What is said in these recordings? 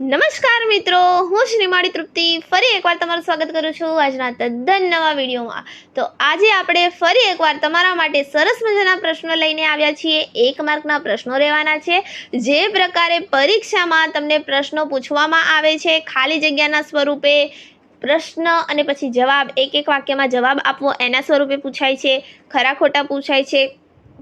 નમસ્કાર મિત્રો, હું શ્રીમાળી તૃપ્તિ ફરી એકવાર તમારું સ્વાગત કરું છું આજના તદ્દન નવા વિડીયોમાં। તો આજે આપણે ફરી એકવાર તમારા માટે સરસ મજાના પ્રશ્નો લઈને આવ્યા છીએ। 1 માર્કના પ્રશ્નો રહેવાના છે। જે પ્રકારે પરીક્ષામાં તમને પ્રશ્નો પૂછવામાં આવે છે ખાલી જગ્યાના સ્વરૂપે પ્રશ્ન અને પછી જવાબ, એક વાક્યમાં જવાબ આપવો એના સ્વરૂપે પૂછાય છે, ખરા ખોટા પૂછાય છે,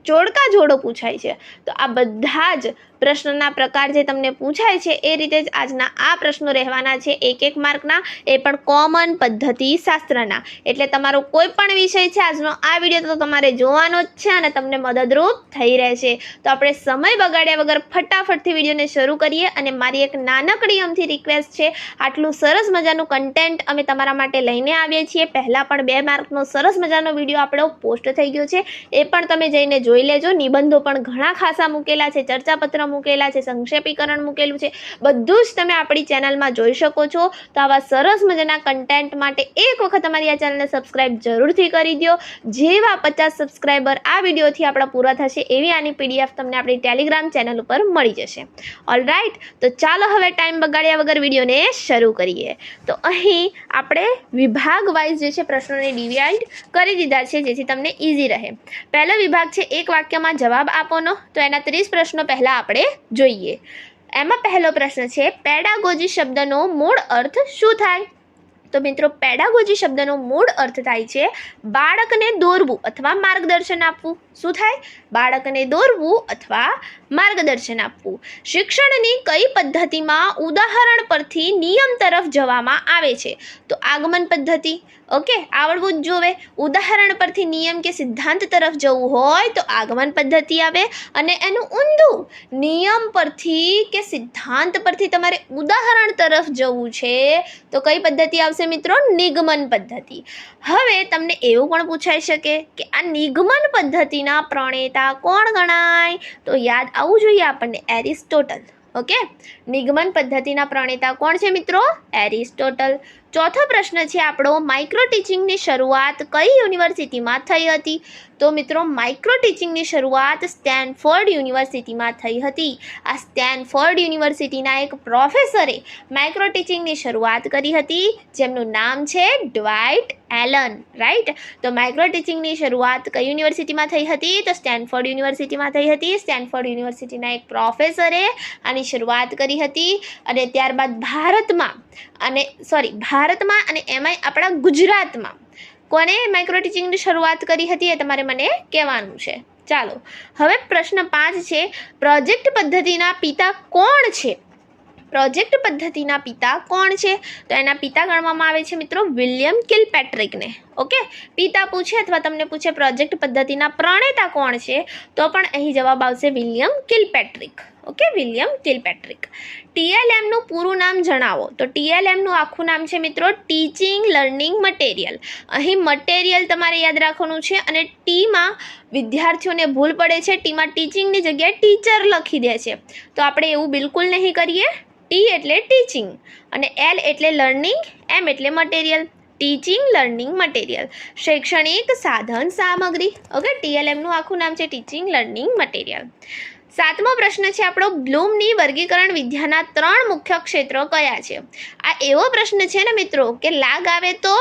જોડકા જોડો પૂછાય છે। તો આ બધા જ પ્રશ્નના પ્રકાર જે તમને પૂછાય છે એ રીતે જ આજના આ પ્રશ્નો રહેવાના છે, 1 માર્કના, એ પણ કોમન પદ્ધતિ શાસ્ત્રના। એટલે તમારો કોઈ પણ વિષય છે આજનો આ વિડીયો તો તમારે જોવાનો જ છે અને તમને મદદરૂપ થઈ રહેશે। તો આપણે સમય બગાડ્યા વગર ફટાફટથી વિડીયોને શરૂ કરીએ। અને મારી એક નાનકડી અમથી રિક્વેસ્ટ છે, આટલું સરસ મજાનું કન્ટેન્ટ અમે તમારા માટે લઈને આવીએ છીએ। પહેલાં પણ 2 માર્કનો સરસ મજાનો વિડીયો આપણો પોસ્ટ થઈ ગયો છે, એ પણ તમે જઈને જોઈ લેજો। નિબંધો પણ ઘણા ખાસા મૂકેલા છે, ચર્ચાપત્ર મૂકેલા છે, સંક્ષેપીકરણ મૂકેલું છે, બધું જ તમે આપણી ચેનલમાં જોઈ શકો છો। તો આવા સરસ મજાના કન્ટેન્ટ માટે એક વખત અમારી આ ચેનલને સબસ્ક્રાઇબ જરૂરથી કરી દો। જેવા 50 સબસ્ક્રાઇબર આ વિડીયોથી આપણા પૂરા થશે એવી આની પીડીએફ તમને આપણી ટેલિગ્રામ ચેનલ ઉપર મળી જશે। ઓલરાઈટ, તો ચાલો હવે ટાઈમ બગાડ્યા વગર વિડીયોને શરૂ કરીએ। તો અહીં આપણે વિભાગ વાઇઝ જે છે પ્રશ્નોને ડિવાઇડ કરી દીધા છે જેથી તમને ઇઝી રહે। પહેલો વિભાગ છે એક વાક્યમાં જવાબ આપવાનો। તો એના 30 પ્રશ્નો પહેલાં આપણે જોઈએ। એમાં પહેલો પ્રશ્ન છે, પેડાગોજી શબ્દનો મૂળ અર્થ શું થાય? તો મિત્રો, પેડાગોજી શબ્દનો મૂળ અર્થ થાય છે બાળકને દોરવું અથવા માર્ગદર્શન આપવું। શું થાય? બાળકને દોરવું અથવા માર્ગદર્શન આપવું। શિક્ષણની કઈ પદ્ધતિમાં ઉદાહરણ પરથી નિયમ તરફ જવામાં આવે છે? તો આગમન પદ્ધતિ। ઓકે, આવડવું જ જોવે। ઉદાહરણ પરથી નિયમ કે સિદ્ધાંત તરફ જવું હોય તો આગમન પદ્ધતિ આવે, અને એનું ઊંધું, નિયમ પરથી કે સિદ્ધાંત પરથી તમારે ઉદાહરણ તરફ જવું છે તો કઈ પદ્ધતિ આવશે મિત્રો? નિગમન પદ્ધતિ। હવે તમને એવું પણ પૂછાઈ શકે કે આ નિગમન પદ્ધતિના પ્રણેતા કોણ ગણાય? તો યાદ આવવું જોઈએ આપણને, એરિસ્ટોટલ। ઓકે, નિગમન પદ્ધતિના પ્રણેતા કોણ છે મિત્રો? એરિસ્ટોટલ। ચોથો પ્રશ્ન છે આપણો, માઇક્રો ટીચિંગની શરૂઆત કઈ યુનિવર્સિટીમાં થઈ હતી? તો મિત્રો, માઇક્રો ટીચિંગની શરૂઆત સ્ટેનફોર્ડ યુનિવર્સિટીમાં થઈ હતી। આ સ્ટેનફોર્ડ યુનિવર્સિટીના એક પ્રોફેસરે માઇક્રો ટીચિંગની શરૂઆત કરી હતી, જેમનું નામ છે ડ્વાઇટ એલન। રાઈટ, તો માઇક્રો ટીચિંગની શરૂઆત કઈ યુનિવર્સિટીમાં થઈ હતી? તો સ્ટેનફોર્ડ યુનિવર્સિટીમાં થઈ હતી। સ્ટેનફોર્ડ યુનિવર્સિટીના એક પ્રોફેસરે આની શરૂઆત કરી હતી, અને ત્યારબાદ ભારતમાં અને એમાંય આપણા ગુજરાતમાં કોને માઇક્રો ટીચિંગની શરૂઆત કરી હતી એ તમારે મને કહેવાનું છે। ચાલો, હવે પ્રશ્ન 5 છે, પ્રોજેક્ટ પદ્ધતિના પિતા કોણ છે? પ્રોજેક્ટ પદ્ધતિના પિતા કોણ છે? તો એના પિતા ગણવામાં આવે છે મિત્રો વિલિયમ કિલપેટ્રિકને। ઓકે, પિતા પૂછે અથવા તમને પૂછે પ્રોજેક્ટ પદ્ધતિના પ્રણેતા કોણ છે, તો પણ અહીં જવાબ આવશે William Kilpatrick. Okay, William Kilpatrick. TLMનું પૂરું નામ જણાવો। તો TLMનું આખું નામ છે મિત્રો ટીચિંગ લર્નિંગ મટીરિયલ। અહીં મટીરિયલ તમારે યાદ રાખવાનું છે, અને ટીમાં વિદ્યાર્થીઓને ભૂલ પડે છે, ટીમાં ટીચિંગની જગ્યાએ ટીચર લખી દે છે, તો આપણે એવું બિલકુલ નહીં કરીએ। ટી એટલે ટીચિંગ, અને L એટલે લર્નિંગ, M એટલે મટીરિયલ, ટીચિંગ લર્નિંગ મટીરિયલ, શૈક્ષણિક સાધન સામગ્રી। ઓકે, TLMનું આખું નામ છે ટીચિંગ લર્નિંગ મટીરિયલ। 7મો પ્રશ્ન છે આપણો, બ્લૂમની વર્ગીકરણ વિદ્યાના 3 મુખ્ય ક્ષેત્રો કયા છે? આ એવો પ્રશ્ન છે ને મિત્રો કે લાગ આવે તો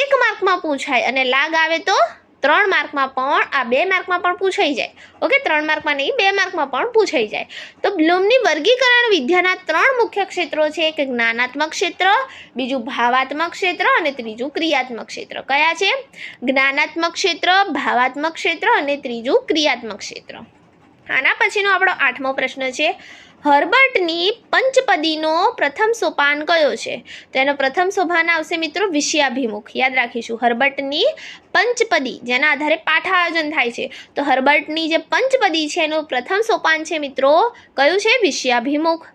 1 માર્કમાં પૂછાય, અને લાગ આવે તો 3 માર્કમાં પણ, આ 2 માર્કમાં પણ પૂછાઈ જાય। ઓકે, 3 માર્કમાં નહીં, 2 માર્કમાં પણ પૂછાઈ જાય। તો બ્લૂમની વર્ગીકરણ વિદ્યાના 3 મુખ્ય ક્ષેત્રો છે, એક જ્ઞાનાત્મક ક્ષેત્ર, બીજું ભાવાત્મક ક્ષેત્ર, અને ત્રીજું ક્રિયાત્મક ક્ષેત્ર। કયા છે? જ્ઞાનાત્મક ક્ષેત્ર, ભાવાત્મક ક્ષેત્ર, અને ત્રીજું ક્રિયાત્મક ક્ષેત્ર। આના પછીનો આપણો 8મો પ્રશ્ન છે, હર્બર્ટની પંચપદીનો પ્રથમ સોપાન કયો છે? તો એનો પ્રથમ સોપાન આવશે મિત્રો વિષયાભિમુખ। યાદ રાખીશું, હર્બર્ટની પંચપદી, જેના આધારે પાઠ આયોજન થાય છે, તો હર્બર્ટની જે પંચપદી છે એનું પ્રથમ સોપાન છે મિત્રો કયું છે? વિષયાભિમુખ।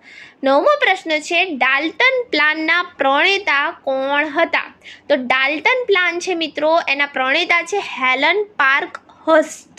9મો પ્રશ્ન છે, ડાલ્ટન પ્લાનના પ્રણેતા કોણ હતા? તો ડાલ્ટન પ્લાન છે મિત્રો, એના પ્રણેતા છે હેલન પાર્ક હર્સ્ટ।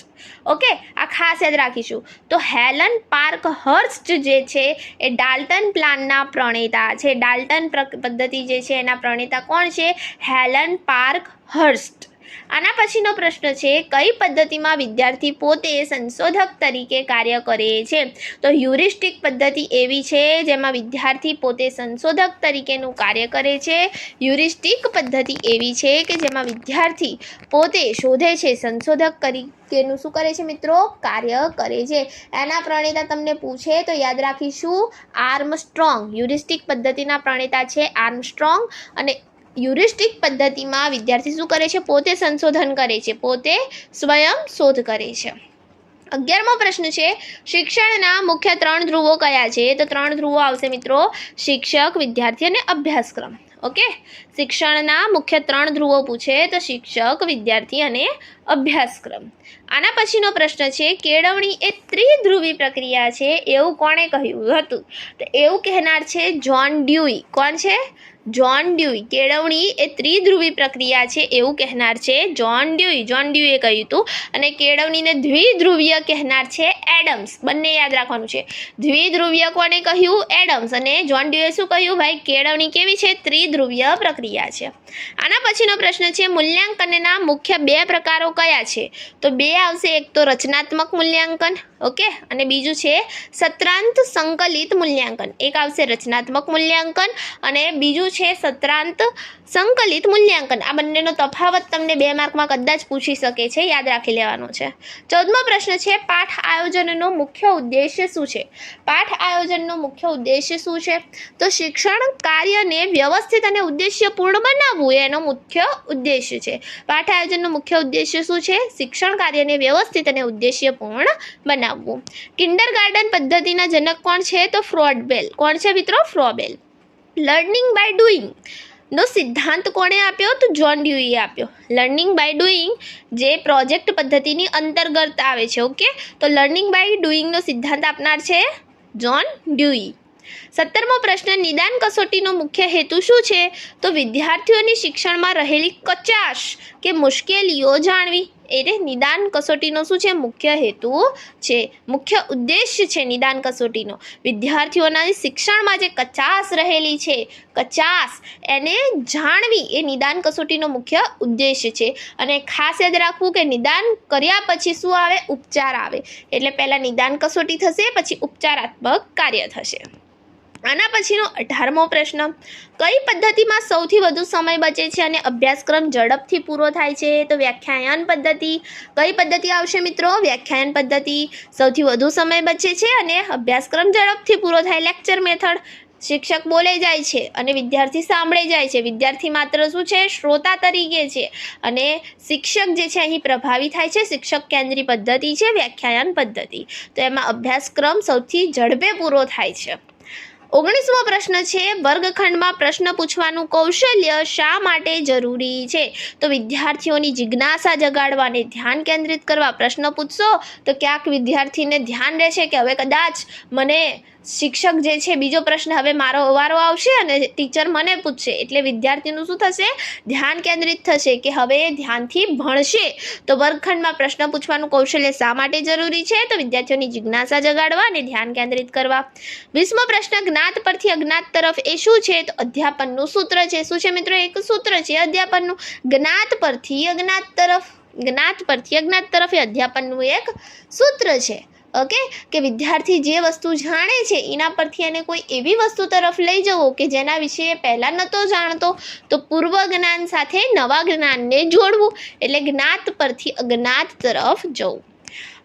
ઓકે, આ ખાસ યાદ રાખીશું। તો હેલન પાર્ક હર્સ્ટ જે છે એ ડાલ્ટન પ્લાનના પ્રણેતા છે। ડાલ્ટન પદ્ધતિ જે છે એના પ્રણેતા કોણ છે? Helen park heist. આના પછીનો પ્રશ્ન છે, કઈ પદ્ધતિમાં વિદ્યાર્થી પોતે સંશોધક તરીકે કાર્ય કરે છે? તો હ્યુરિસ્ટિક પદ્ધતિ એવી છે જેમાં વિદ્યાર્થી પોતે સંશોધક તરીકેનું કાર્ય કરે છે. હ્યુરિસ્ટિક પદ્ધતિ એવી છે કે જેમાં વિદ્યાર્થી પોતે શોધે છે, સંશોધક તરીકેનું શું કરે છે મિત્રો? કાર્ય કરે છે. એના પ્રણેતા તમને પૂછે તો યાદ રાખીશું આર્મસ્ટ્રોંગ. હ્યુરિસ્ટિક પદ્ધતિના પ્રણેતા છે આર્મસ્ટ્રોંગ. અને હ્યુરિસ્ટિક પદ્ધતિમાં વિદ્યાર્થી શું કરે છે? પોતે સંશોધન કરે છે, પોતે સ્વયં શોધ કરે છે. 11મો પ્રશ્ન છે, શિક્ષણના મુખ્ય 3 ધ્રુવો કયા છે? તો 3 ધ્રુવો આવશે મિત્રો, શિક્ષક, વિદ્યાર્થી અને અભ્યાસક્રમ. ઓકે, શિક્ષણના મુખ્ય 3 ધ્રુવો પૂછે તો શિક્ષક, વિદ્યાર્થી અને અભ્યાસક્રમ. આના પછીનો પ્રશ્ન છે, કેળવણી એ ત્રિધ્રુવી પ્રક્રિયા છે એવું કોણે કહ્યું હતું? તો એવું કહેનાર છે જ્હોન ડ્યુઈ. કોણ છે? જ્હોન ડ્યુઈ. કેળવણી એ ત્રિધ્રુવી પ્રક્રિયા છે એવું કહેનાર છે જ્હોન ડ્યુઈ. જ્હોન ડ્યુઈએ કહ્યું હતું. અને કેળવણીને દ્વિધ્રુવીય કહેનાર છે એડમ્સ. બંને યાદ રાખવાનું છે. દ્વિધ્રુવીય કોને કહ્યું? એડમ્સ. અને જ્હોન ડ્યુઈએ શું કહ્યું? ભાઈ કેળવણી કેવી છે? ત્રિધ્રુવીય પ્રક્રિયા છે. આના પછીનો પ્રશ્ન છે, મૂલ્યાંકનના મુખ્ય 2 પ્રકારો કયા છે? તો 2 આવશે. એક તો રચનાત્મક મૂલ્યાંકન, ઓકે, અને બીજું છે સત્રાંત સંકલિત મૂલ્યાંકન. એક આવશે રચનાત્મક મૂલ્યાંકન અને બીજું છે સત્રાંત સંકલિત મૂલ્યાંકન. આ બંનેનો તફાવત તમને 2 માર્કમાં કદાચ પૂછી શકે છે, યાદ રાખી લેવાનો છે. 14મો પ્રશ્ન છે, પાઠ આયોજનનો મુખ્ય ઉદ્દેશ્ય શું છે? પાઠ આયોજનનો મુખ્ય ઉદ્દેશ્ય શું છે? તો શિક્ષણ કાર્યને વ્યવસ્થિત અને ઉદ્દેશ્યપૂર્ણ બનાવવું એનો મુખ્ય ઉદ્દેશ્ય છે. પાઠ આયોજનનો મુખ્ય ઉદ્દેશ્ય શું છે? શિક્ષણ કાર્યને વ્યવસ્થિત અને ઉદ્દેશ્યપૂર્ણ બનાવવું. કિન્ડરગાર્ટન પદ્ધતિના જનક કોણ છે? તો ફ્રોબેલ. કોણ છે મિત્રો? ફ્રોબેલ. લર્નિંગ બાય ડુઈંગ નો સિદ્ધાંત કોણે આપ્યો? તો જ્હોન ડ્યુઈએ આપ્યો. લર્નિંગ બાય ડુઈંગ જે પ્રોજેક્ટ પદ્ધતિની અંતર્ગત આવે છે. ઓકે, તો લર્નિંગ બાય ડુઈંગનો સિદ્ધાંત આપનાર છે જ્હોન ડ્યુઈ. 17મો પ્રશ્ન, નિદાન કસોટીનો મુખ્ય હેતુ શું છે? તો વિદ્યાર્થીઓની શિક્ષણમાં રહેલી કચાશ કે મુશ્કેલીઓ જાણવી. એટલે નિદાન કસોટીનો શું છે? મુખ્ય હેતુ છે, મુખ્ય ઉદ્દેશ્ય છે નિદાન કસોટીનો. વિદ્યાર્થીઓના શિક્ષણમાં જે કચાશ રહેલી છે, કચાશ એને જાણવી એ નિદાન કસોટીનો મુખ્ય ઉદ્દેશ્ય છે. અને ખાસ યાદ રાખવું કે નિદાન કર્યા પછી શું આવે? ઉપચાર આવે. એટલે પહેલાં નિદાન કસોટી થશે, પછી ઉપચારાત્મક કાર્ય થશે. આના પછીનો 18મો પ્રશ્ન, કઈ પદ્ધતિમાં સૌથી વધુ સમય બચે છે અને અભ્યાસક્રમ ઝડપથી પૂરો થાય છે? તો વ્યાખ્યાયન પદ્ધતિ. કઈ પદ્ધતિ આવશે મિત્રો? વ્યાખ્યાયન પદ્ધતિ. સૌથી વધુ સમય બચે છે અને અભ્યાસક્રમ ઝડપથી પૂરો થાય. Lecture method. શિક્ષક બોલે જાય છે અને વિદ્યાર્થી સાંભળે જાય છે. વિદ્યાર્થી માત્ર શું છે? શ્રોતા તરીકે છે. અને શિક્ષક જે છે અહીં પ્રભાવી થાય છે. શિક્ષક કેન્દ્રી પદ્ધતિ છે વ્યાખ્યાયન પદ્ધતિ. તો એમાં અભ્યાસક્રમ સૌથી ઝડપે પૂરો થાય છે. 19મો પ્રશ્ન છે, વર્ગખંડમાં પ્રશ્ન પૂછવાનું કૌશલ્ય શા માટે જરૂરી છે? તો વિદ્યાર્થીઓની જિજ્ઞાસા જગાડવા અને ધ્યાન કેન્દ્રિત કરવા. પ્રશ્ન પૂછશો તો ક્યાંક વિદ્યાર્થીને ધ્યાન રહેશે કે હવે કદાચ મને શિક્ષક જે છે બીજો પ્રશ્ન હવે મારો વારો આવશે અને ટીચર મને પૂછશે. એટલે વિદ્યાર્થીનું શું થશે? ધ્યાન કેન્દ્રિત થશે કે હવે ધ્યાનથી ભણશે. તો વર્ગખંડમાં પ્રશ્ન પૂછવાનું કૌશલ્ય શા માટે જરૂરી છે? તો વિદ્યાર્થીઓની જિજ્ઞાસા જગાડવા અને ધ્યાન કેન્દ્રિત કરવા. 20મો પ્રશ્ન, જ્ઞાત પરથી અજ્ઞાત તરફ એ શું છે? તો અધ્યાપનનું સૂત્ર છે. શું છે મિત્રો? એક સૂત્ર છે અધ્યાપનનું. જ્ઞાત પરથી અજ્ઞાત તરફ, જ્ઞાત પરથી અજ્ઞાત તરફ એ અધ્યાપનનું એક સૂત્ર છે. ઓકે, કે વિદ્યાર્થી જે વસ્તુ જાણે છે એના પરથી એને કોઈ એવી વસ્તુ તરફ લઈ જવો કે જેના વિશે પહેલાં નહોતો જાણતો, તો પૂર્વ જ્ઞાન સાથે નવા જ્ઞાનને જોડવું. એટલે જ્ઞાત પરથી અજ્ઞાત તરફ જવું.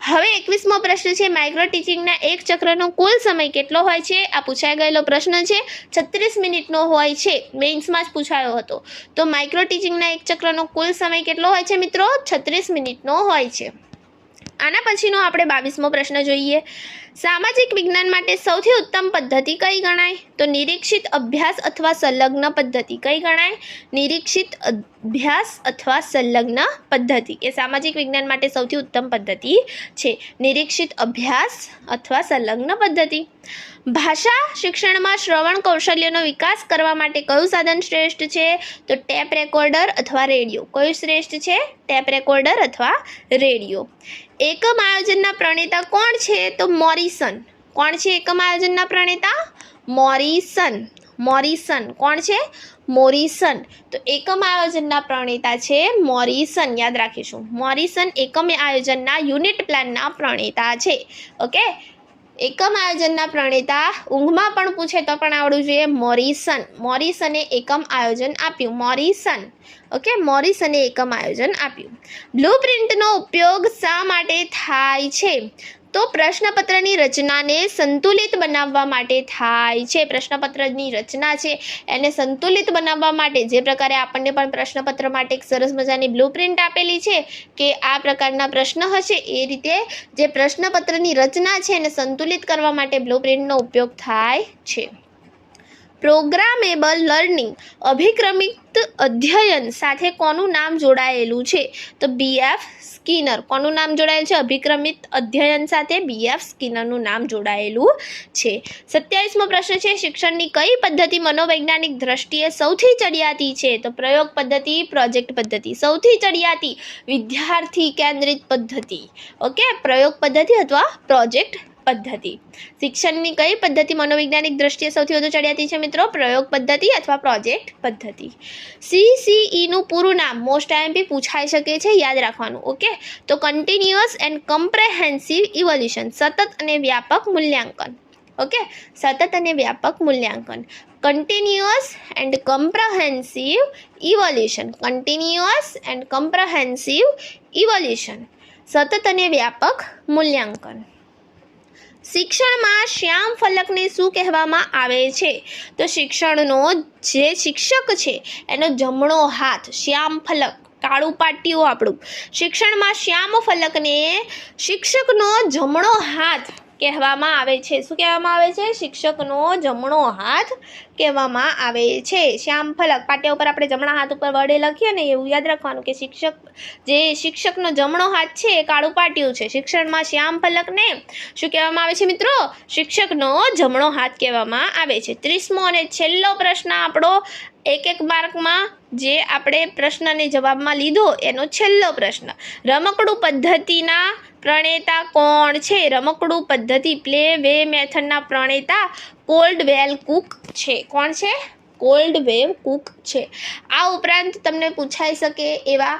હવે 21મો પ્રશ્ન છે, માઇક્રો ટીચિંગના એક ચક્રનો કુલ સમય કેટલો હોય છે? આ પૂછાઈ ગયેલો પ્રશ્ન છે. 36 મિનિટનો હોય છે. મેઇન્સમાં જ પૂછાયો હતો. તો માઇક્રો ટીચિંગના એક ચક્રનો કુલ સમય કેટલો હોય છે મિત્રો? 36 મિનિટનો હોય છે. આના પછીનો આપણે 22મો પ્રશ્ન જોઈએ. સામાજિક વિજ્ઞાન માટે સૌથી ઉત્તમ પદ્ધતિ કઈ ગણાય? તો નિરીક્ષિત અભ્યાસ અથવા સંલગ્ન પદ્ધતિ. કઈ ગણાય? નિરીક્ષિત અભ્યાસ અથવા સંલગ્ન પદ્ધતિ એ સામાજિક વિજ્ઞાન માટે સૌથી ઉત્તમ પદ્ધતિ છે. નિરીક્ષિત અભ્યાસ અથવા સંલગ્ન પદ્ધતિ. ભાષા શિક્ષણમાં શ્રવણ કૌશલ્યનો વિકાસ કરવા માટે કયું સાધન શ્રેષ્ઠ છે? તો ટેપ રેકોર્ડર અથવા રેડિયો. કયું શ્રેષ્ઠ છે? ટેપ રેકોર્ડર અથવા રેડિયો. એકમ આયોજનના પ્રણેતા કોણ છે? તો મોરિસન. કોણ છે એકમ આયોજનના પ્રણેતા? મોરિસન. મોરિસન. કોણ છે? મોરિસન. તો એકમ આયોજનના પ્રણેતા છે મોરિસન. યાદ રાખીશું, મોરિસન એકમ આયોજનના યુનિટ પ્લાનના પ્રણેતા છે. ઓકે, એકમ આયોજનના પ્રણેતા ઊંઘમાં પણ પૂછે તો પણ આવડવું જોઈએ. મોરિસન. મોરિસને એકમ આયોજન આપ્યું. મોરિસન. ઓકે, મોરિસને એકમ આયોજન આપ્યું. બ્લુપ્રિન્ટનો ઉપયોગ શા માટે થાય છે? તો પ્રશ્નપત્રની રચનાને સંતુલિત બનાવવા માટે થાય છે. પ્રશ્નપત્રની રચના છે એને સંતુલિત બનાવવા માટે, જે પ્રકારે આપણને પણ પ્રશ્નપત્ર માટે એક સરસ મજાની બ્લુપ્રિન્ટ આપેલી છે કે આ પ્રકારના પ્રશ્ન હશે, એ રીતે જે પ્રશ્નપત્રની રચના છે એને સંતુલિત કરવા માટે બ્લુપ્રિન્ટનો ઉપયોગ થાય છે. પ્રોગ્રામેબલ લર્નિંગ અભિક્રમિક અધ્યયન સાથે કોનું નામ જોડાયેલું છે? તો BF સ્કિનર. કોનું નામ જોડાયેલું છે? અભિક્રમિક અધ્યયન સાથે BF સ્કિનરનું નામ જોડાયેલું છે. 27મો પ્રશ્ન છે, શિક્ષણની કઈ પદ્ધતિ મનોવૈજ્ઞાનિક દ્રષ્ટિએ સૌથી ચડિયાતી છે? તો પ્રયોગ પદ્ધતિ, પ્રોજેક્ટ પદ્ધતિ. સૌથી ચડિયાતી વિદ્યાર્થી કેન્દ્રિત પદ્ધતિ. ઓકે, પ્રયોગ પદ્ધતિ અથવા પ્રોજેક્ટ પદ્ધતિ. શિક્ષણની કઈ પદ્ધતિ મનોવૈજ્ઞાનિક દ્રષ્ટિએ સૌથી વધુ ચડિયાતી છે મિત્રો? પ્રયોગ પદ્ધતિ અથવા પ્રોજેક્ટ પદ્ધતિ. CCEનું પૂરું નામ મોસ્ટ IMP પૂછાઈ શકે છે, યાદ રાખવાનું. ઓકે, તો કન્ટિન્યુઅસ એન્ડ કમ્પ્રેહેન્સિવ ઇવોલ્યુશન. સતત અને વ્યાપક મૂલ્યાંકન. ઓકે, સતત અને વ્યાપક મૂલ્યાંકન. Continuous and comprehensive evolution. Continuous and comprehensive evolution. સતત અને વ્યાપક મૂલ્યાંકન. શિક્ષણમાં શ્યામ ફલકને શું કહેવામાં આવે છે? તો શિક્ષણનો જે શિક્ષક છે એનો જમણો હાથ, શ્યામ ફલક, કાળું પાટિયું આપણું. શિક્ષણમાં શ્યામ ફલકને શિક્ષકનો જમણો હાથ કહેવામાં આવે છે. શું કહેવામાં આવે છે? શિક્ષકનો જમણો હાથ કહેવામાં આવે છે. શ્યામ ફલક, પાટિયા ઉપર આપણે જમણા હાથ ઉપર વડે લખીએ ને એવું યાદ રાખવાનું કે શિક્ષકનો જમણો હાથ છે એ કાળું પાટિયું છે. શિક્ષણમાં શ્યામ ફલકને શું કહેવામાં આવે છે મિત્રો? શિક્ષકનો જમણો હાથ કહેવામાં આવે છે. 30મો અને છેલ્લો પ્રશ્ન આપણો એક માર્કમાં જે આપણે પ્રશ્નને જવાબમાં લીધો એનો છેલ્લો પ્રશ્ન. રમકડું પદ્ધતિના પ્રણેતા કોણ છે? રમકડું પદ્ધતિ પ્લે વે મેથડના પ્રણેતા કોલ્ડવેલ કુક છે. કોણ છે? કોલ્ડવેલ કુક છે. આ ઉપરાંત તમને પૂછાઈ શકે એવા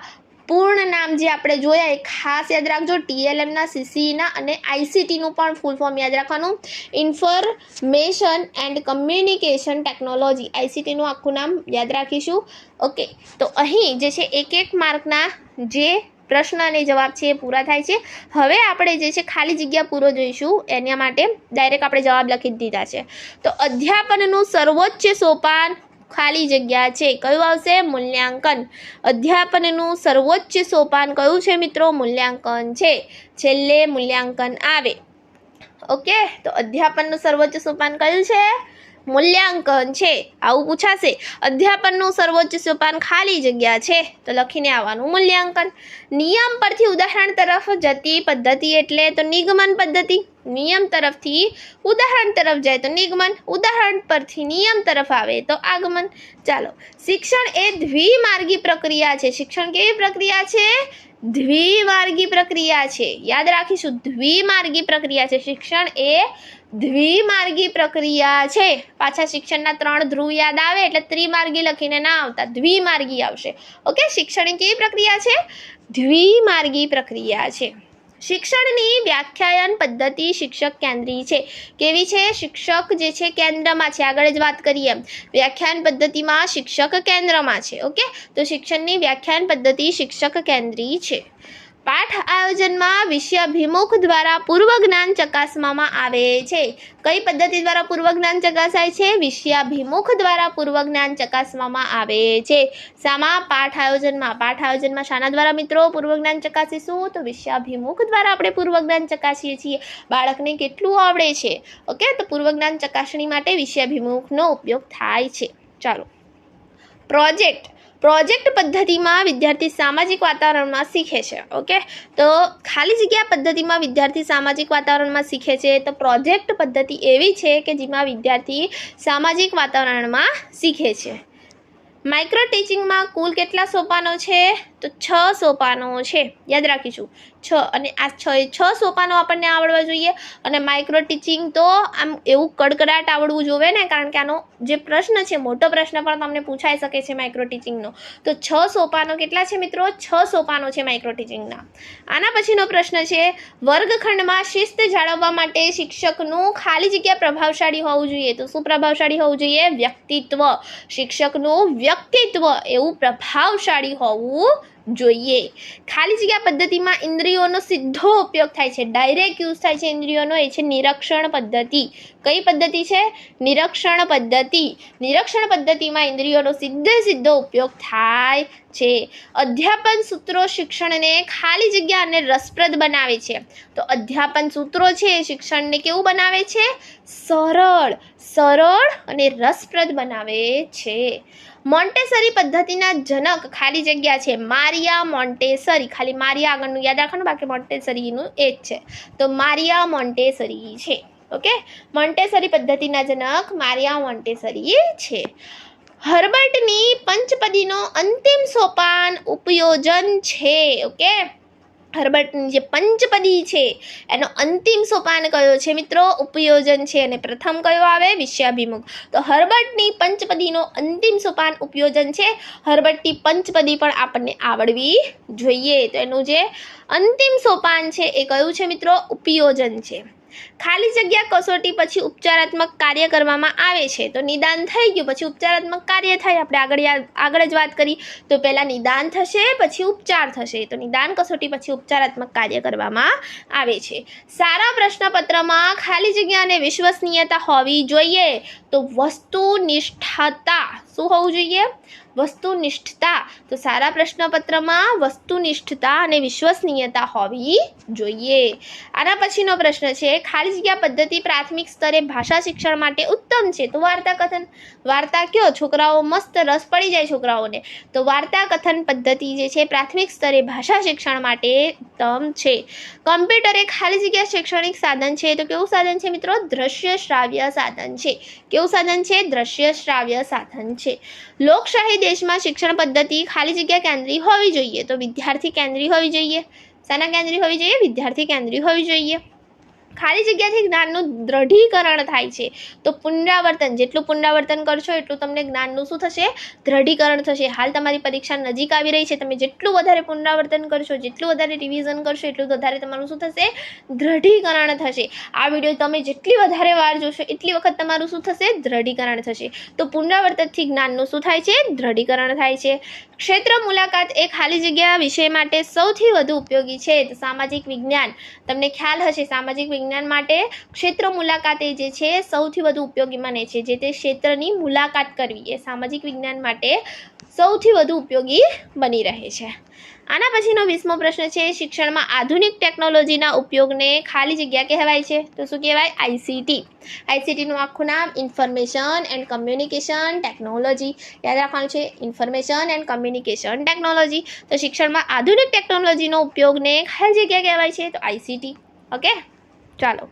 પૂર્ણ નામ જે આપણે જોયા એ ખાસ યાદ રાખજો. TLMના, CCEના અને ICTનું પણ ફૂલ ફોર્મ યાદ રાખવાનું. Information and communication technology. ICTનું આખું નામ યાદ રાખીશું. ઓકે, તો અહીં જે છે એક માર્કના જે પ્રશ્ન અને જવાબ છે એ પૂરા થાય છે. હવે આપણે જે છે ખાલી જગ્યા પૂરો જોઈશું. એના માટે ડાયરેક્ટ આપણે જવાબ લખી દીધા છે. તો અધ્યાપનનું સર્વોચ્ચ સોપાન ખાલી જગ્યા છે. કયું આવશે? મૂલ્યાંકન. અધ્યાપનનું સર્વોચ્ચ સોપાન કયું છે મિત્રો? મૂલ્યાંકન છે. છેલ્લે મૂલ્યાંકન આવે. ઓકે, તો અધ્યાપનનું સર્વોચ્ચ સોપાન કયું છે? મૂલ્યાંકન છે. આવું પૂછાશે. અધ્યાપનનું સર્વોચ્ચ સોપાન ખાલી જગ્યા છે તો લખીને આવવાનું મૂલ્યાંકન. નિયમ પરથી ઉદાહરણ તરફ જતી પદ્ધતિ એટલે તો નિગમન પદ્ધતિ. નિયમ તરફથી ઉદાહરણ તરફ જાય તો નિગમન, ઉદાહરણ પરથી નિયમ તરફ આવે તો આગમન. ચાલો, શિક્ષણ એ દ્વિમાર્ગી પ્રક્રિયા છે. શિક્ષણ કેવી પ્રક્રિયા છે? દ્વિમાર્ગી પ્રક્રિયા છે. યાદ રાખીશું, દ્વિમાર્ગી પ્રક્રિયા છે. શિક્ષણ એ દ્વિમાર્ગી પ્રક્રિયા છે. પાછા શિક્ષણના 3 ધ્રુવ યાદ આવે એટલે ત્રિમાર્ગી લખીને ના આવતા, દ્વિમાર્ગી આવશે. ઓકે, શિક્ષણ કેવી પ્રક્રિયા છે? દ્વિમાર્ગી પ્રક્રિયા છે. શિક્ષણની વ્યાખ્યાયન પદ્ધતિ શિક્ષક કેન્દ્રી છે. કેવી છે? શિક્ષક જે છે કેન્દ્રમાં છે. આગળ જ વાત કરીએ, વ્યાખ્યાયન પદ્ધતિમાં શિક્ષક કેન્દ્રમાં છે. ઓકે, તો શિક્ષણની વ્યાખ્યાયન પદ્ધતિ શિક્ષક કેન્દ્રી છે. પાઠ આયોજનમાં વિષયાભિમુખ દ્વારા પૂર્વ જ્ઞાન ચકાસવામાં આવે છે. કઈ પદ્ધતિ દ્વારા પૂર્વ જ્ઞાન ચકાસાય છે? વિષયાભિમુખ દ્વારા પૂર્વ જ્ઞાન ચકાસવામાં આવે છે. શામાં? પાઠ આયોજનમાં. પાઠ આયોજનમાં શાના દ્વારા મિત્રો પૂર્વ જ્ઞાન ચકાસીશું? તો વિષયાભિમુખ દ્વારા આપણે પૂર્વ જ્ઞાન ચકાસીએ છીએ. બાળકને કેટલું આવડે છે? ઓકે, તો પૂર્વ જ્ઞાન ચકાસણી માટે વિષયાભિમુખનો ઉપયોગ થાય છે. ચાલો, પ્રોજેક્ટ પદ્ધતિમાં વિદ્યાર્થી સામાજિક વાતાવરણમાં શીખે છે. ઓકે, તો ખાલી જગ્યા પદ્ધતિમાં વિદ્યાર્થી સામાજિક વાતાવરણમાં શીખે છે. તો પ્રોજેક્ટ પદ્ધતિ એવી છે કે જેમાં વિદ્યાર્થી સામાજિક વાતાવરણમાં શીખે છે. માઇક્રો ટીચિંગમાં કુલ કેટલા સોપાનો છે? તો 6 સોપાનો છે, યાદ રાખીશું 6, અને આ 6 સોપાનો આપણને આવડવા જોઈએ. અને માઇક્રો ટીચિંગ તો આમ એવું કડકડાટ આવડવું જોઈએ ને, કારણ કે આનો જે પ્રશ્ન છે, મોટો પ્રશ્ન પણ તમને પૂછાઈ શકે છે માઇક્રો ટીચિંગનો. તો 6 સોપાનો કેટલા છે મિત્રો? 6 સોપાનો છે માઇક્રો ટીચિંગના. આના પછીનો પ્રશ્ન છે, વર્ગખંડમાં શિસ્ત જાળવવા માટે શિક્ષકનું ખાલી જગ્યા પ્રભાવશાળી હોવું જોઈએ. તો શું પ્રભાવશાળી હોવું જોઈએ? વ્યક્તિત્વ. શિક્ષકનું વ્યક્તિત્વ એવું પ્રભાવશાળી હોવું જોઈએ. ખાલી જગ્યા પદ્ધતિમાં ઇન્દ્રિયોનો સીધો ઉપયોગ થાય છે, ડાયરેક્ટ યુઝ થાય છે ઇન્દ્રિયોનો, એ છે નિરીક્ષણ પદ્ધતિ. કઈ પદ્ધતિ છે? નિરીક્ષણ પદ્ધતિ. નિરીક્ષણ પદ્ધતિમાં ઇન્દ્રિયોનો સીધો ઉપયોગ થાય છે. અધ્યાપન સૂત્રો શિક્ષણને ખાલી જગ્યા અને રસપ્રદ બનાવે છે. તો અધ્યાપન સૂત્રો છે એ શિક્ષણને કેવું બનાવે છે? સરળ અને રસપ્રદ બનાવે છે. મોન્ટેસરી પદ્ધતિના જનક ખાલી જગ્યા છે મારિયા મોન્ટેસરી. ખાલી મારિયા આગળનું યાદ રાખવાનું, બાકી મોન્ટેસરીનું એ જ છે. તો મારિયા મોન્ટેસરી છે. ઓકે, મોન્ટેસરી પદ્ધતિના જનક મારિયા મોન્ટેસરી છે. હર્બર્ટની પંચપદીનો અંતિમ સોપાન ઉપયોજન છે. ઓકે, હર્બર્ટની જે પંચપદી છે એનો અંતિમ સોપાન કયો છે મિત્રો? ઉપયોજન છે. અને પ્રથમ કયો આવે? વિષયાભિમુખ. તો હર્બર્ટની પંચપદીનો અંતિમ સોપાન ઉપયોજન છે. હર્બર્ટની પંચપદી પણ આપણને આવડવી જોઈએ. તો એનું જે અંતિમ સોપાન છે એ કયું છે મિત્રો? ઉપયોજન છે. ખાલી જગ્યા કસોટી પછી ઉપચારાત્મક કાર્ય કરવામાં આવે છે. તો નિદાન થઈ ગયું, પછી ઉપચારાત્મક કાર્ય થાય. આપણે આગળ જ વાત કરી, તો પહેલાં નિદાન થશે, પછી ઉપચાર થશે. તો નિદાન કસોટી પછી ઉપચારાત્મક કાર્ય કરવામાં આવે છે. સારા પ્રશ્નપત્રમાં ખાલી જગ્યા અને વિશ્વસનીયતા હોવી જોઈએ. તો વસ્તુનિષ્ઠતા. શું હોવું જોઈએ? વસ્તુનિષ્ઠતા. તો સારા પ્રશ્નપત્રમાં વસ્તુનિષ્ઠતા અને વિશ્વસનીયતા હોવી જોઈએ. આના પછીનો પ્રશ્ન છે, ખાલી જગ્યા પદ્ધતિ પ્રાથમિક સ્તરે ભાષા શિક્ષણ માટે ઉત્તમ છે. તો વાર્તા કથન. વાર્તા કયો? છોકરાઓ મસ્ત રસ પડી જાય છોકરાઓને. તો વાર્તા કથન પદ્ધતિ જે છે પ્રાથમિક સ્તરે ભાષા શિક્ષણ માટે ઉત્તમ છે. કમ્પ્યુટર એ ખાલી જગ્યા શૈક્ષણિક સાધન છે. તો કેવું સાધન છે મિત્રો? દ્રશ્ય શ્રાવ્ય સાધન છે. કેવું સાધન છે? દ્રશ્ય શ્રાવ્ય સાધન છે. લોકશાહી દેશમાં શિક્ષણ પદ્ધતિ ખાલી જગ્યા કેન્દ્રીય હોવી જોઈએ. તો વિદ્યાર્થી કેન્દ્રીય હોવી જોઈએ. શાના કેન્દ્રીય હોવી જોઈએ? વિદ્યાર્થી કેન્દ્રીય હોવી જોઈએ. ખાલી જગ્યાથી જ્ઞાનનું દ્રઢીકરણ થાય છે. તો પુનરાવર્તન, જેટલું પુનરાવર્તન કરશો એટલું તમને જ્ઞાનનું શું થશે? દ્રઢીકરણ થશે. હાલ તમારી પરીક્ષા નજીક આવી રહી છે, તમે જેટલું વધારે પુનરાવર્તન કરશો, જેટલું વધારે રિવિઝન કરશો, એટલું વધારે તમારું શું થશે? દ્રઢીકરણ થશે. આ વિડીયો તમે જેટલી વધારે વાર જોશો એટલી વખત તમારું શું થશે? દ્રઢીકરણ થશે. તો પુનરાવર્તનથી જ્ઞાનનું શું થાય છે? દ્રઢીકરણ થાય છે. ક્ષેત્ર મુલાકાત એ ખાલી જગ્યા વિષય માટે સૌથી વધુ ઉપયોગી છે. તો સામાજિક વિજ્ઞાન, તમને ખ્યાલ હશે, સામાજિક વિજ્ઞાન માટે ક્ષેત્ર મુલાકાત એ જે છે સૌથી વધુ ઉપયોગી માને છે. જે તે ક્ષેત્રની મુલાકાત કરવી એ સામાજિક વિજ્ઞાન માટે સૌથી વધુ ઉપયોગી બની રહે છે. આના પછીનો 20મો પ્રશ્ન છે, શિક્ષણમાં આધુનિક ટેકનોલોજીના ઉપયોગને ખાલી જગ્યા કહેવાય છે. તો શું કહેવાય? આઈસીટી. આઈસીટીનું આખું નામ ઇન્ફોર્મેશન એન્ડ કમ્યુનિકેશન ટેકનોલોજી. યાદ રાખવાનું છે, ઇન્ફોર્મેશન એન્ડ કમ્યુનિકેશન ટેકનોલોજી. તો શિક્ષણમાં આધુનિક ટેકનોલોજીનો ઉપયોગને ખાલી જગ્યા કહેવાય છે. તો આઈસીટી. ઓકે, ચાલો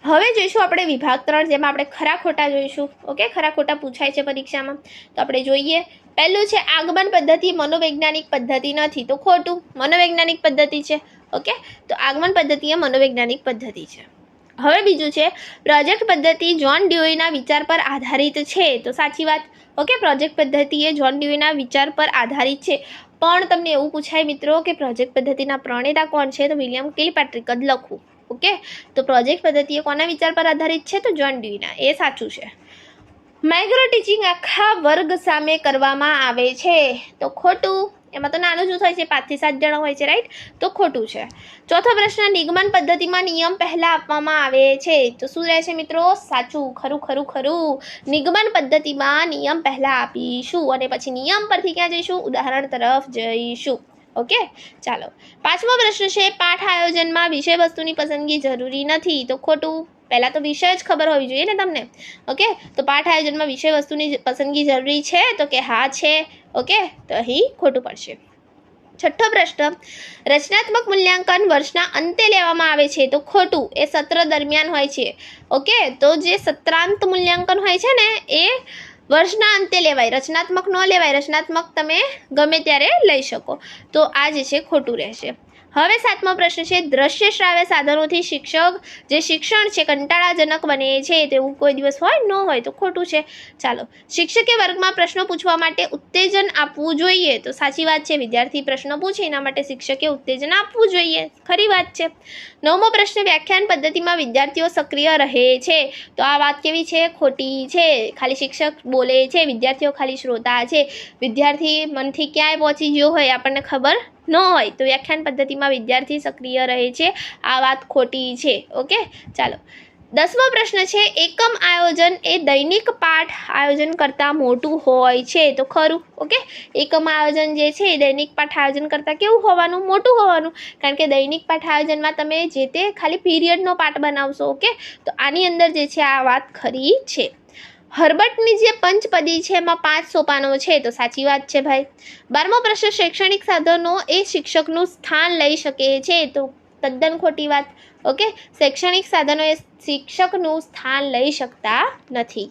હવે જોઈશું આપણે વિભાગ 3, જેમાં આપણે ખરા ખોટા જોઈશું. ઓકે, ખરા ખોટા પૂછાય છે પરીક્ષામાં. તો આપણે જોઈએ. પહેલું છે, આગમન પદ્ધતિ મનોવૈજ્ઞાનિક પદ્ધતિ નથી. તો ખોટું. મનોવૈજ્ઞાનિક પદ્ધતિ છે. ઓકે, તો આગમન પદ્ધતિ એ મનોવૈજ્ઞાનિક પદ્ધતિ છે. હવે બીજું છે, પ્રોજેક્ટ પદ્ધતિ જ્હોન ડ્યુઈના વિચાર પર આધારિત છે. તો સાચી વાત. ઓકે, પ્રોજેક્ટ પદ્ધતિ એ જ્હોન ડ્યુઈના વિચાર પર આધારિત છે. પણ તમને એવું પૂછાય મિત્રો કે પ્રોજેક્ટ પદ્ધતિના પ્રણેતા કોણ છે? તો વિલિયમ કિલપેટ્રિક જ લખવું. ઓકે, તો પ્રોજેક્ટ પદ્ધતિ એ કોના વિચાર પર આધારિત છે? તો જ્હોન ડ્યુઈના. એ સાચું છે. માઇક્રો ટીચિંગ આખા વર્ગ સામે કરવામાં આવે છે. તો ખોટું. એમાં તો નાનું જૂથ હોય છે, 5 થી 7 જણા હોય છે, રાઈટ? તો ખોટું છે. ચોથો પ્રશ્ન, નિગમન પદ્ધતિમાં નિયમ પહેલા આપવામાં આવે છે. તો શું રહેશે મિત્રો? સાચું. ખરું. નિગમન પદ્ધતિમાં નિયમ પહેલા આપીશું અને પછી નિયમ પરથી ક્યાં જઈશું? ઉદાહરણ તરફ જઈશું. ઓકે, ચાલો. 5મો પ્રશ્ન છે, પાઠ આયોજનમાં વિષય વસ્તુની પસંદગી જરૂરી નથી. તો ખોટું. પહેલાં તો વિષય જ ખબર હોવી જોઈએ ને તમને. ઓકે, તો પાઠ આયોજનમાં વિષય વસ્તુની પસંદગી જરૂરી છે. તો કે હા છે. ઓકે, તો અહીં ખોટું પડશે. છઠ્ઠો પ્રશ્ન, રચનાત્મક મૂલ્યાંકન વર્ષના અંતે લેવામાં આવે છે. તો ખોટું. એ સત્ર દરમિયાન હોય છે. ઓકે, તો જે સત્રાંત મૂલ્યાંકન હોય છે ને એ વર્ષના અંતે લેવાય, રચનાત્મક ન લેવાય, રચનાત્મક તમે ગમે ત્યારે લઈ શકો. તો આ જે છે ખોટું રહેશે. હવે 7મો પ્રશ્ન છે, દ્રશ્ય શ્રાવ્ય સાધનોથી જે શિક્ષણ છે કંટાળાજનક બને છે તેવું કોઈ દિવસ હોય ન હોય, તો ખોટું છે. ચાલો, શિક્ષકે વર્ગમાં પ્રશ્નો પૂછવા માટે ઉત્તેજન આપવું જોઈએ, તો સાચી વાત છે. વિદ્યાર્થી પ્રશ્નો પૂછે એના માટે શિક્ષકે ઉત્તેજન આપવું જોઈએ, ખરી વાત છે. 9મો પ્રશ્ન, વ્યાખ્યાન પદ્ધતિમાં વિદ્યાર્થીઓ સક્રિય રહે છે, તો આ વાત કેવી છે? ખોટી છે. ખાલી શિક્ષક બોલે છે, વિદ્યાર્થીઓ ખાલી શ્રોતા છે. વિદ્યાર્થી મનથી ક્યાંય પહોંચી ગયો હોય આપણને ખબર ન હોય, તો વ્યાખ્યાન પદ્ધતિમાં વિદ્યાર્થી સક્રિય રહે છે, આ વાત ખોટી છે. ઓકે, ચાલો. 10મો પ્રશ્ન છે, એકમ આયોજન એ દૈનિક પાઠ આયોજન કરતાં મોટું હોય છે, તો ખરું. ઓકે, એકમ આયોજન જે છે એ દૈનિક પાઠ આયોજન કરતાં કેવું હોવાનું? મોટું હોવાનું, કારણ કે દૈનિક પાઠ આયોજનમાં તમે જે તે ખાલી પીરિયડનો પાઠ બનાવશો. ઓકે, તો આની અંદર જે છે આ વાત ખરી છે. હર્બર્ટની જે પંચપદી છે એમાં 5 સોપાનો છે, તો સાચી વાત છે ભાઈ. 12મો પ્રશ્ન, શૈક્ષણિક સાધનો એ શિક્ષકનું સ્થાન લઈ શકે છે, તો તદ્દન ખોટી વાત. ઓકે, શૈક્ષણિક સાધનો એ શિક્ષકનું સ્થાન લઈ શકતા નથી.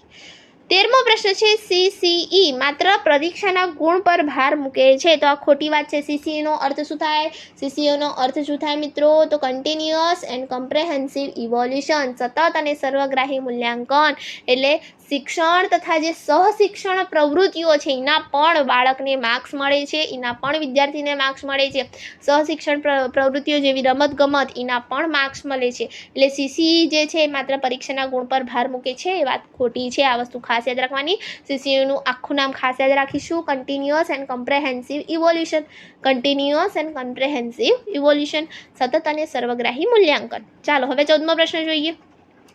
13મો પ્રશ્ન છે, CCE માત્ર પરીક્ષાના ગુણ પર ભાર મૂકે છે, તો આ ખોટી વાત છે. CCE નો અર્થ શું થાય? CCE નો અર્થ શું થાય મિત્રો? તો કન્ટિન્યુઅસ એન્ડ કોમ્પ્રેહેન્સિવ ઇવોલ્યુશન, સતત અને સર્વગ્રાહી મૂલ્યાંકન. એટલે શિક્ષણ તથા જે સહશિક્ષણ પ્રવૃત્તિઓ છે એના પણ બાળકને માર્ક્સ મળે છે, એના પણ વિદ્યાર્થીને માર્ક્સ મળે છે. સહશિક્ષણ પ્રવૃત્તિઓ જેવી રમતગમત એના પણ માર્ક્સ મળે છે. એટલે CCE જે છે માત્ર પરીક્ષાના ગુણ પર ભાર મૂકે છે, એ વાત ખોટી છે. આ વસ્તુ ખાસ યાદ રાખવાની. CCE નું આખું નામ ખાસ યાદ રાખીશું, continuous and comprehensive evolution. Continuous and comprehensive evolution, સતત અને સર્વગ્રાહી મૂલ્યાંકન. ચાલો, હવે 14મો પ્રશ્ન જોઈએ.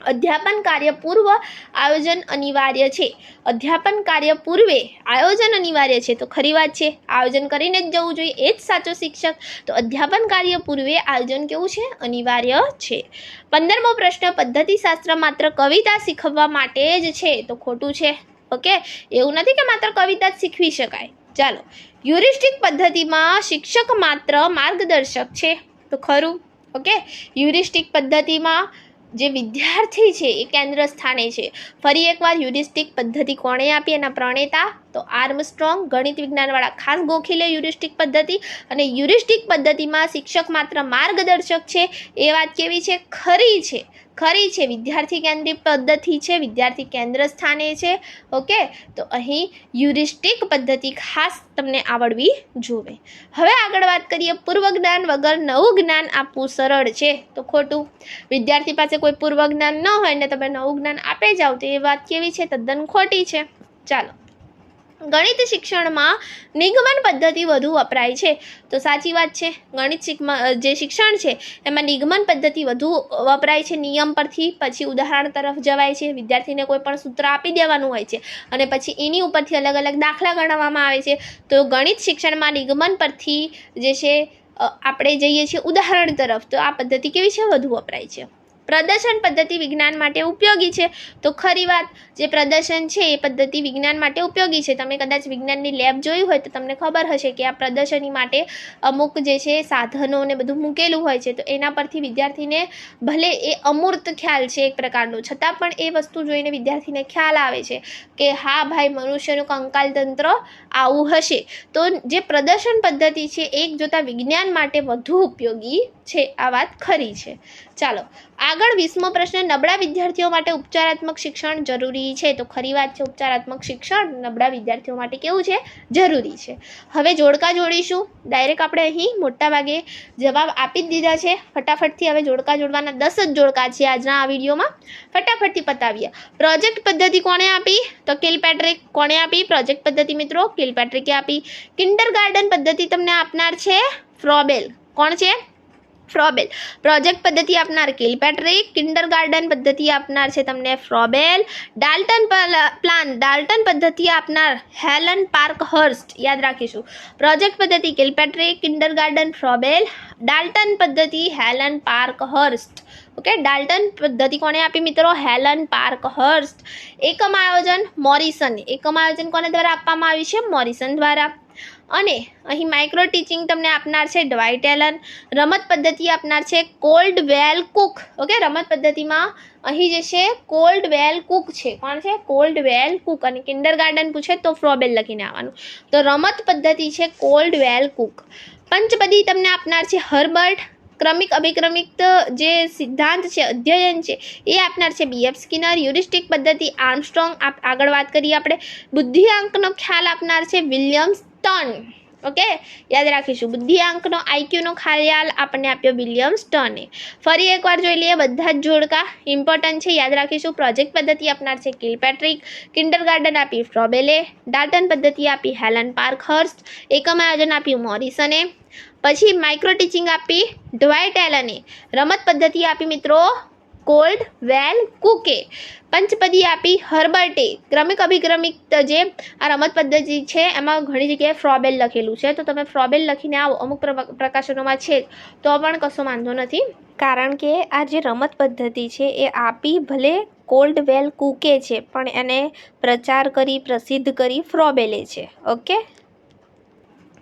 અધ્યાપન કાર્ય પૂર્વ આયોજન અનિવાર્ય છે. અધ્યાપન કાર્ય પૂર્વે આયોજન અનિવાર્ય છે, તો ખરી વાત છે. આયોજન કરીને જ જવું જોઈએ, એ જ સાચો શિક્ષક. તો અધ્યાપન કાર્ય પૂર્વે આયોજન કેવું છે? અનિવાર્ય છે. 15મો પ્રશ્ન, પદ્ધતિશાસ્ત્ર માત્ર કવિતા શીખવવા માટે જ છે, તો ખોટું છે. ઓકે, એવું નથી કે માત્ર કવિતા જ શીખવી શકાય. ચાલો, હ્યુરિસ્ટિક પદ્ધતિમાં શિક્ષક માત્ર માર્ગદર્શક છે, તો ખરું. ઓકે, હ્યુરિસ્ટિક પદ્ધતિમાં જે વિદ્યાર્થી છે એ કેન્દ્ર સ્થાને છે. ફરી એકવાર, હ્યુરિસ્ટિક પદ્ધતિ કોણે આપી? એના પ્રણેતા તો આર્મસ્ટ્રોંગ. ગણિત વિજ્ઞાનવાળા ખાસ ગોખી લે હ્યુરિસ્ટિક પદ્ધતિ. અને હ્યુરિસ્ટિક પદ્ધતિમાં શિક્ષક માત્ર માર્ગદર્શક છે, એ વાત કેવી છે? ખરી છે. ખરી છે. વિદ્યાર્થી કેન્દ્રિત પદ્ધતિ છે, વિદ્યાર્થી કેન્દ્ર સ્થાને છે. ઓકે, તો અહીં હ્યુરિસ્ટિક પદ્ધતિ ખાસ તમને આવડવી જોઈએ. હવે આગળ વાત કરીએ, પૂર્વ જ્ઞાન વગર નવું જ્ઞાન આપવું સરળ છે, તો ખોટું. વિદ્યાર્થી પાસે કોઈ પૂર્વ જ્ઞાન ન હોય ને તમે નવું જ્ઞાન આપે જાઓ, તો એ વાત કેવી છે? તદ્દન ખોટી છે. ચાલો, ગણિત શિક્ષણમાં નિગમન પદ્ધતિ વધુ વપરાય છે, તો સાચી વાત છે. ગણિત જે શિક્ષણ છે એમાં નિગમન પદ્ધતિ વધુ વપરાય છે. નિયમ પરથી પછી ઉદાહરણ તરફ જવાય છે. વિદ્યાર્થીને કોઈ પણ સૂત્ર આપી દેવાનું હોય છે અને પછી એની ઉપરથી અલગ અલગ દાખલા ગણવામાં આવે છે. તો ગણિત શિક્ષણમાં નિગમન પરથી જે છે આપણે જઈએ છીએ ઉદાહરણ તરફ, તો આ પદ્ધતિ કેવી છે? વધુ વપરાય છે. પ્રદર્શન પદ્ધતિ વિજ્ઞાન માટે ઉપયોગી છે, તો ખરી વાત. જે પ્રદર્શન છે એ પદ્ધતિ વિજ્ઞાન માટે ઉપયોગી છે. તમે કદાચ વિજ્ઞાનની લેબ જોઈ હોય તો તમને ખબર હશે કે આ પ્રદર્શની માટે અમુક જે છે સાધનો ને બધું મૂકેલું હોય છે. તો એના પરથી વિદ્યાર્થીને ભલે એ અમૂર્ત ખ્યાલ છે એક પ્રકારનો, છતાં પણ એ વસ્તુ જોઈને વિદ્યાર્થીને ખ્યાલ આવે છે કે હા ભાઈ, મનુષ્યનું કંકાલ તંત્ર આવું હશે. તો જે પ્રદર્શન પદ્ધતિ છે એક જોતાં વિજ્ઞાન માટે વધુ ઉપયોગી છે, આ વાત ખરી છે. ચાલો આગળ 20મો પ્રશ્ન, નબળા વિદ્યાર્થીઓ માટે ઉપચારાત્મક શિક્ષણ જરૂરી છે, તો ખરી વાત છે. ઉપચારાત્મક શિક્ષણ નબળા વિદ્યાર્થીઓ માટે કેવું છે? જરૂરી છે. હવે જોડકા જોડીશું. ડાયરેક્ટ આપણે અહીં મોટા ભાગે જવાબ આપી જ દીધા છે. ફટાફટથી હવે જોડકા જોડવાના 10 જ જોડકા છે આજના આ વિડીયોમાં. ફટાફટથી પતાવીએ. પ્રોજેક્ટ પદ્ધતિ કોણે આપી? તો કિલપેટ્રિક. કોણે આપી પ્રોજેક્ટ પદ્ધતિ મિત્રો? કિલપેટ્રિકે આપી. કિન્ડરગાર્ટન પદ્ધતિ તમને આપનાર છે ફ્રોબેલ. કોણ છે? ફ્રોબેલ. પ્રોજેક્ટ પદ્ધતિ આપનાર કિલપેટ્રિક. કિન્ડરગાર્ટન પદ્ધતિ આપનાર છે તમને ફ્રોબેલ. ડાલ્ટન પદ્ધતિ આપનાર હેલન પાર્કહર્સ્ટ. યાદ રાખીશું. પ્રોજેક્ટ પદ્ધતિ કિલપેટ્રિક, કિન્ડરગાર્ટન ફ્રોબેલ, ડાલ્ટન પદ્ધતિ હેલન પાર્કહર્સ્ટ. ઓકે, ડાલ્ટન પદ્ધતિ કોણે આપી મિત્રો? હેલન પાર્કહર્સ્ટ. એકમ આયોજન મોરિસન. એકમ આયોજન કોના દ્વારા આપવામાં આવ્યું છે? મોરિસન દ્વારા. અને અહીં માઇક્રો ટીચિંગ તમને આપનાર છે ડ્વાઇટ એલન. રમત પદ્ધતિ આપનાર છે કોલ્ડવેલ કુક. ઓકે, રમત પદ્ધતિમાં અહીં જે છે કોલ્ડવેલ કુક છે. કોણ છે? કોલ્ડવેલ કુક. અને કિન્ડરગાર્ટન પૂછે તો ફ્રોબેલ લખીને આવવાનું. તો રમત પદ્ધતિ છે કોલ્ડવેલ કુક. પંચપદી તમને આપનાર છે હર્બર્ટ. ક્રમિક અભિક્રમિક જે સિદ્ધાંત છે, અધ્યયન છે, એ આપનાર છે BF સ્કિનર. હ્યુરિસ્ટિક પદ્ધતિ આર્મસ્ટ્રોંગ. આગળ વાત કરીએ આપણે. બુદ્ધિઆંકનો ખ્યાલ આપનાર છે વિલિયમ સ્ટર્ન. ઓકે, યાદ રાખીશું. બુદ્ધિઆંકનો IQ નો ખ્યાલ આપણને આપ્યો વિલિયમ સ્ટર્ને. ફરી એકવાર જોઈ લઈએ બધા જ જોડકા ઇમ્પોર્ટન્ટ છે, યાદ રાખીશું. પ્રોજેક્ટ પદ્ધતિ આપનાર છે કિલપેટ્રિક. કિન્ડરગાર્ટન આપી ફ્રોબેલે. ડાલ્ટન પદ્ધતિ આપી હેલન પાર્કહર્સ્ટ. એકમ આયોજન આપ્યું મોરિસને. પછી માઇક્રો ટીચિંગ આપી ડ્વાઇટ એલને. રમત પદ્ધતિ આપી મિત્રો કોલ્ડવેલ કુકે. પંચપદી આપી હર્બર્ટે. ક્રમિક અભિક્રમિક જે આ રમત પદ્ધતિ છે એમાં ઘણી જગ્યાએ ફ્રોબેલ લખેલું છે, તો તમે ફ્રોબેલ લખીને આવો. અમુક પ્રકાશનોમાં છે તો પણ કશો વાંધો નથી, કારણ કે આ જે રમત પદ્ધતિ છે એ આપી ભલે કોલ્ડવેલ કુકે છે, પણ એને પ્રચાર કરી, પ્રસિદ્ધ કરી ફ્રોબેલે છે. ઓકે,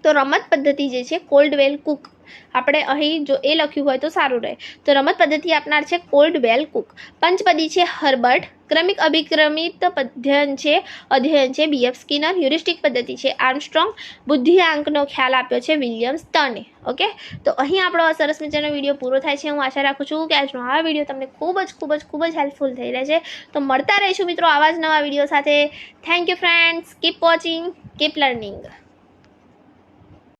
તો રમત પદ્ધતિ જે છે કોલ્ડવેલ કુક, આપણે અહીં જો એ લખ્યું હોય તો સારું રહે. તો રમત પદ્ધતિ આપનાર છે કોલ્ડવેલ કુક. પંચપદી છે હર્બર્ટ. ક્રમિક અભિક્રમિત અધ્યયન છે BF સ્કિનર. હ્યુરિસ્ટિક પદ્ધતિ છે આર્મસ્ટ્રોંગ. બુદ્ધિઆંકનો ખ્યાલ આપ્યો છે વિલિયમ સ્ટર્ને. ઓકે, તો અહીં આપણો આ સરસ મજાનો વિડીયો પૂરો થાય છે. હું આશા રાખું છું કે આજનો આ વિડીયો તમને ખૂબ જ હેલ્પફુલ થઈ રહેશે. તો મળતા રહીશું મિત્રો આવા જ નવા વિડીયો સાથે. Thank you friends. Keep watching, keep learning.